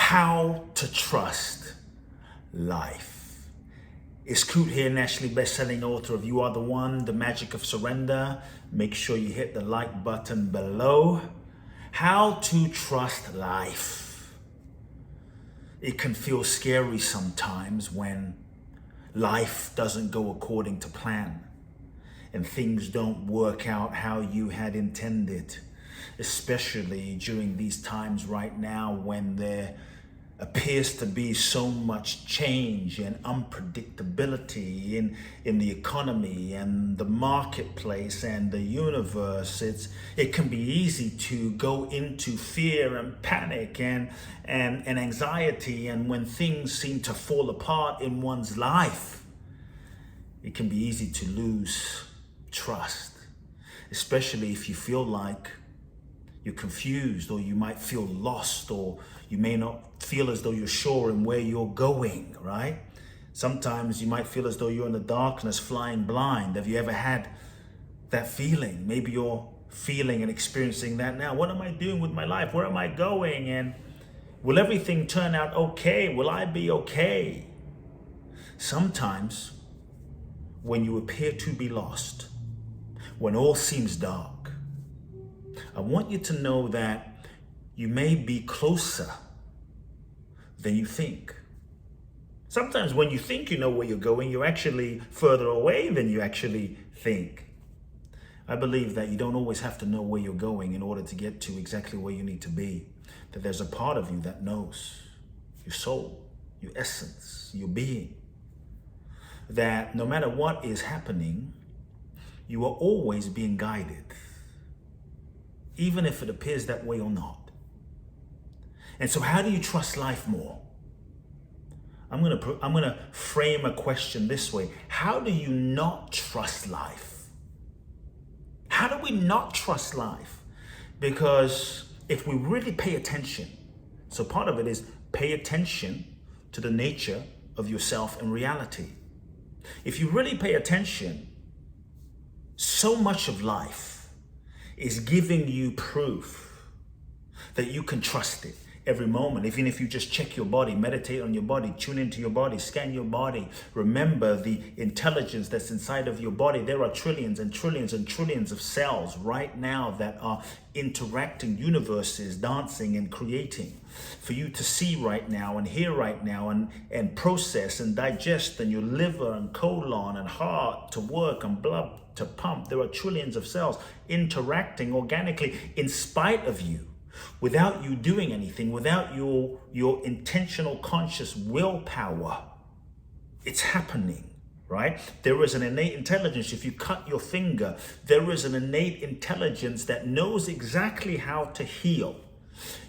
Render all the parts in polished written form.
How to trust life. It's Kute here, nationally best-selling author of You Are the One, The Magic of Surrender. Make sure you hit the like button below. How to trust life. It can feel scary sometimes when life doesn't go according to plan and things don't work out how you had intended, especially during these times right now when there appears to be so much change and unpredictability in the economy and the marketplace and the universe. It can be easy to go into fear and panic and anxiety, and when things seem to fall apart in one's life, it can be easy to lose trust, especially if you feel like you're confused, or you might feel lost, or you may not feel as though you're sure in where you're going, right? Sometimes you might feel as though you're in the darkness flying blind. Have you ever had that feeling? Maybe you're feeling and experiencing that now. What am I doing with my life? Where am I going? And will everything turn out okay? Will I be okay? Sometimes when you appear to be lost, when all seems dark, I want you to know that you may be closer than you think. Sometimes when you think you know where you're going, you're actually further away than you actually think. I believe that you don't always have to know where you're going in order to get to exactly where you need to be. That there's a part of you that knows, your soul, your essence, your being. That no matter what is happening, you are always being guided, even if it appears that way or not. And so how do you trust life more? I'm gonna frame a question this way. How do you not trust life? How do we not trust life? Because if we really pay attention, so part of it is pay attention to the nature of yourself and reality. If you really pay attention, so much of life is giving you proof that you can trust it every moment. Even if you just check your body, meditate on your body, tune into your body, scan your body, remember the intelligence that's inside of your body. There are trillions and trillions and trillions of cells right now that are interacting, universes dancing and creating for you to see right now and hear right now and process and digest, and your liver and colon and heart to work and blood to pump. There are trillions of cells interacting organically in spite of you, without you doing anything, without your intentional conscious willpower. It's happening, right? There is an innate intelligence. If you cut your finger, there is an innate intelligence that knows exactly how to heal.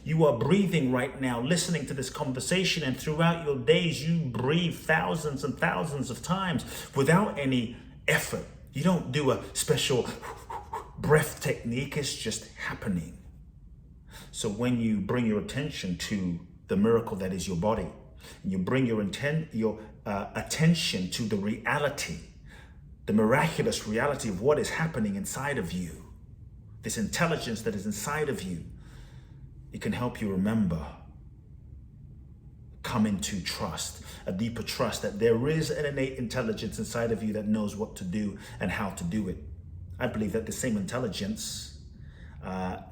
You are breathing right now, listening to this conversation, and throughout your days, you breathe thousands and thousands of times without any effort. You don't do a special breath technique, it's just happening. So when you bring your attention to the miracle that is your body, and you bring your attention to the reality, the miraculous reality of what is happening inside of you, this intelligence that is inside of you, it can help you remember, come into trust, a deeper trust that there is an innate intelligence inside of you that knows what to do and how to do it. I believe that the same intelligence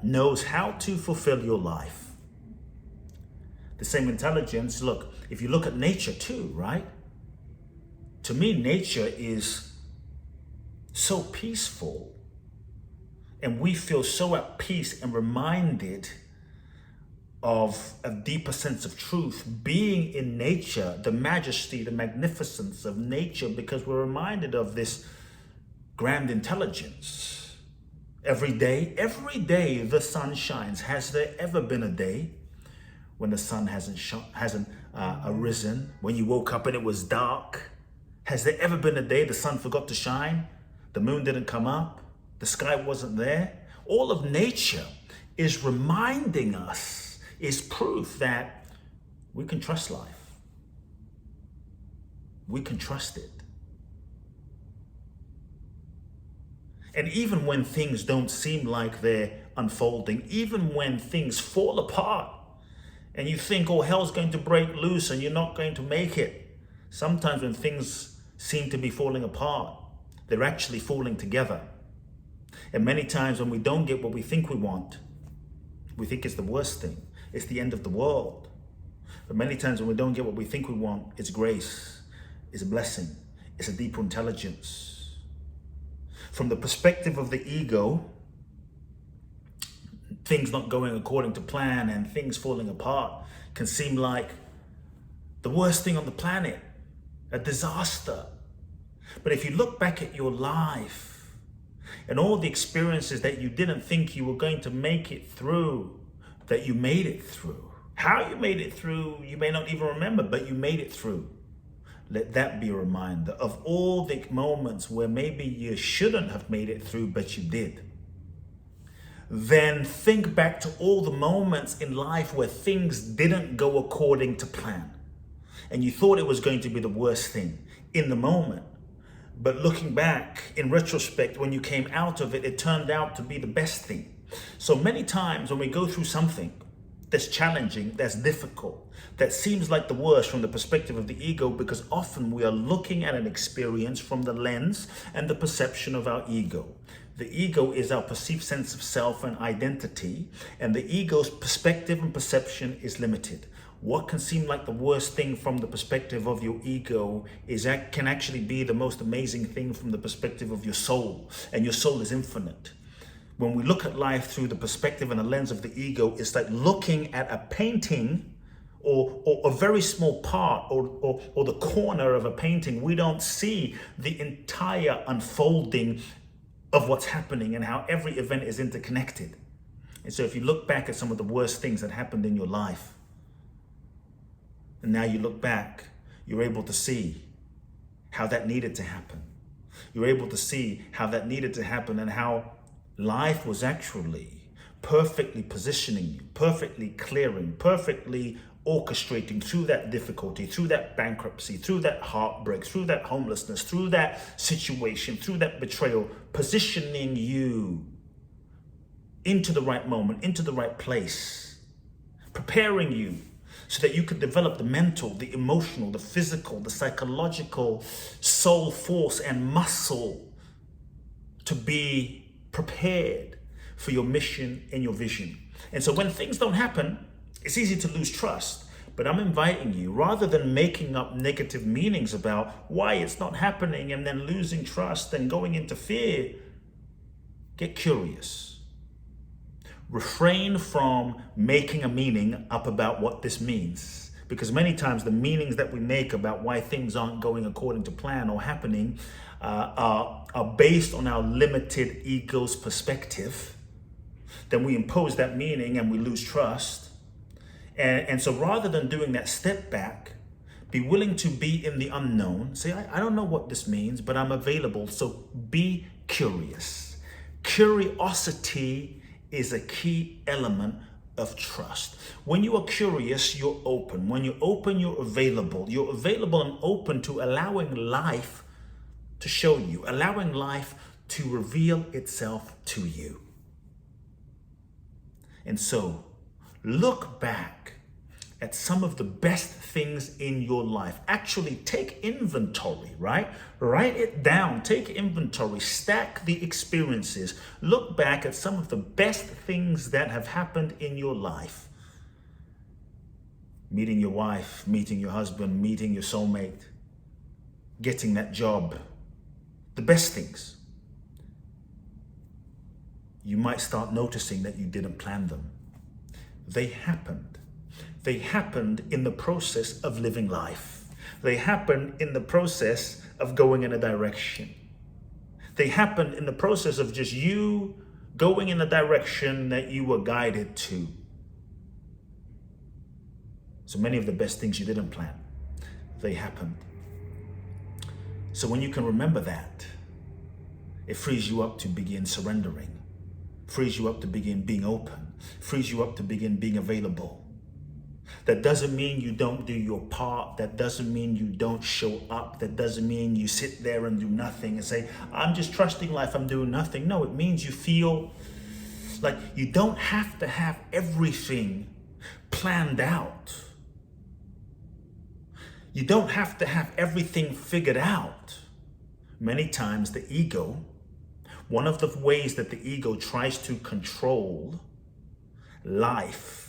knows how to fulfill your life. The same intelligence, look, if you look at nature too, right? To me, nature is so peaceful, and we feel so at peace and reminded of a deeper sense of truth being in nature, the majesty, the magnificence of nature, because we're reminded of this grand intelligence. Every day the sun shines. Has there ever been a day when the sun hasn't arisen? When you woke up and it was dark? Has there ever been a day the sun forgot to shine? The moon didn't come up? The sky wasn't there? All of nature is reminding us, is proof that we can trust life. We can trust it. And even when things don't seem like they're unfolding, even when things fall apart and you think, oh, hell's going to break loose and you're not going to make it. Sometimes when things seem to be falling apart, they're actually falling together. And many times when we don't get what we think we want, we think it's the worst thing. It's the end of the world. But many times when we don't get what we think we want, it's grace, it's a blessing, it's a deeper intelligence. From the perspective of the ego, things not going according to plan and things falling apart can seem like the worst thing on the planet, a disaster. But if you look back at your life and all the experiences that you didn't think you were going to make it through, that you made it through. How you made it through, you may not even remember, but you made it through. Let that be a reminder of all the moments where maybe you shouldn't have made it through, but you did. Then think back to all the moments in life where things didn't go according to plan. And you thought it was going to be the worst thing in the moment. But looking back in retrospect, when you came out of it, it turned out to be the best thing. So many times when we go through something that's challenging, that's difficult, that seems like the worst from the perspective of the ego, because often we are looking at an experience from the lens and the perception of our ego. The ego is our perceived sense of self and identity, and the ego's perspective and perception is limited. What can seem like the worst thing from the perspective of your ego can actually be the most amazing thing from the perspective of your soul, and your soul is infinite. When we look at life through the perspective and the lens of the ego, it's like looking at a painting or a very small part or the corner of a painting. We don't see the entire unfolding of what's happening and how every event is interconnected. And so if you look back at some of the worst things that happened in your life, and now you look back, you're able to see how that needed to happen. You're able to see how that needed to happen and how life was actually perfectly positioning you, perfectly clearing, perfectly orchestrating through that difficulty, through that bankruptcy, through that heartbreak, through that homelessness, through that situation, through that betrayal, positioning you into the right moment, into the right place, preparing you so that you could develop the mental, the emotional, the physical, the psychological soul force and muscle to be prepared for your mission and your vision. And so when things don't happen, it's easy to lose trust. But I'm inviting you, rather than making up negative meanings about why it's not happening and then losing trust and going into fear, get curious. Refrain from making a meaning up about what this means. Because many times the meanings that we make about why things aren't going according to plan or happening are based on our limited ego's perspective. Then we impose that meaning and we lose trust. And so rather than doing that step back, be willing to be in the unknown. Say, I don't know what this means, but I'm available. So be curious. Curiosity is a key element of trust. When you are curious, you're open. When you're open, you're available. You're available and open to allowing life to show you, allowing life to reveal itself to you. And so, look back at some of the best things in your life. Actually, take inventory, right? Write it down, take inventory, stack the experiences. Look back at some of the best things that have happened in your life. Meeting your wife, meeting your husband, meeting your soulmate, getting that job, the best things. You might start noticing that you didn't plan them. They happened. They happened in the process of living life. They happened in the process of going in a direction. They happened in the process of just you going in the direction that you were guided to. So many of the best things you didn't plan, they happened. So when you can remember that, it frees you up to begin surrendering, frees you up to begin being open, frees you up to begin being available. That doesn't mean you don't do your part. That doesn't mean you don't show up. That doesn't mean you sit there and do nothing and say, I'm just trusting life, I'm doing nothing. No, it means you feel like you don't have to have everything planned out. You don't have to have everything figured out. Many times the ego, one of the ways that the ego tries to control life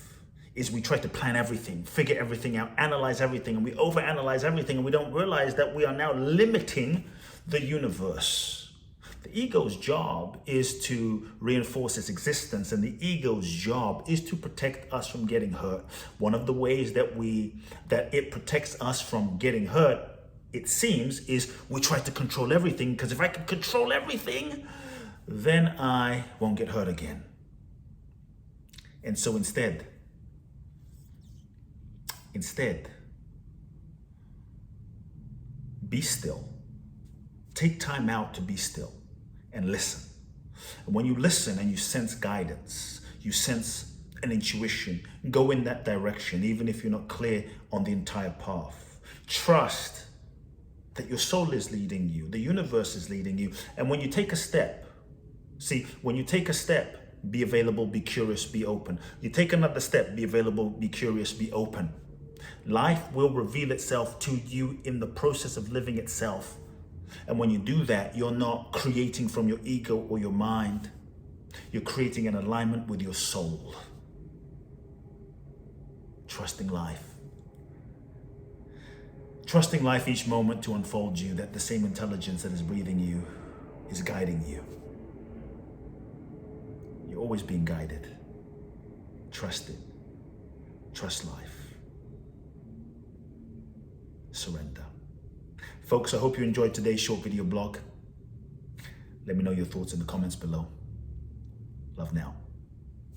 is we try to plan everything, figure everything out, analyze everything, and we overanalyze everything, and we don't realize that we are now limiting the universe. The ego's job is to reinforce its existence, and the ego's job is to protect us from getting hurt. One of the ways that it protects us from getting hurt, it seems, is we try to control everything, because if I can control everything, then I won't get hurt again. And so instead, be still. Take time out to be still and listen. And when you listen and you sense guidance, you sense an intuition, go in that direction, even if you're not clear on the entire path. Trust that your soul is leading you, the universe is leading you. And when you take a step, be available, be curious, be open. You take another step, be available, be curious, be open. Life will reveal itself to you in the process of living itself. And when you do that, you're not creating from your ego or your mind. You're creating an alignment with your soul. Trusting life. Trusting life each moment to unfold you, that the same intelligence that is breathing you is guiding you. You're always being guided. Trust it. Trust life. Surrender. Folks, I hope you enjoyed today's short video blog. Let me know your thoughts in the comments below. Love now.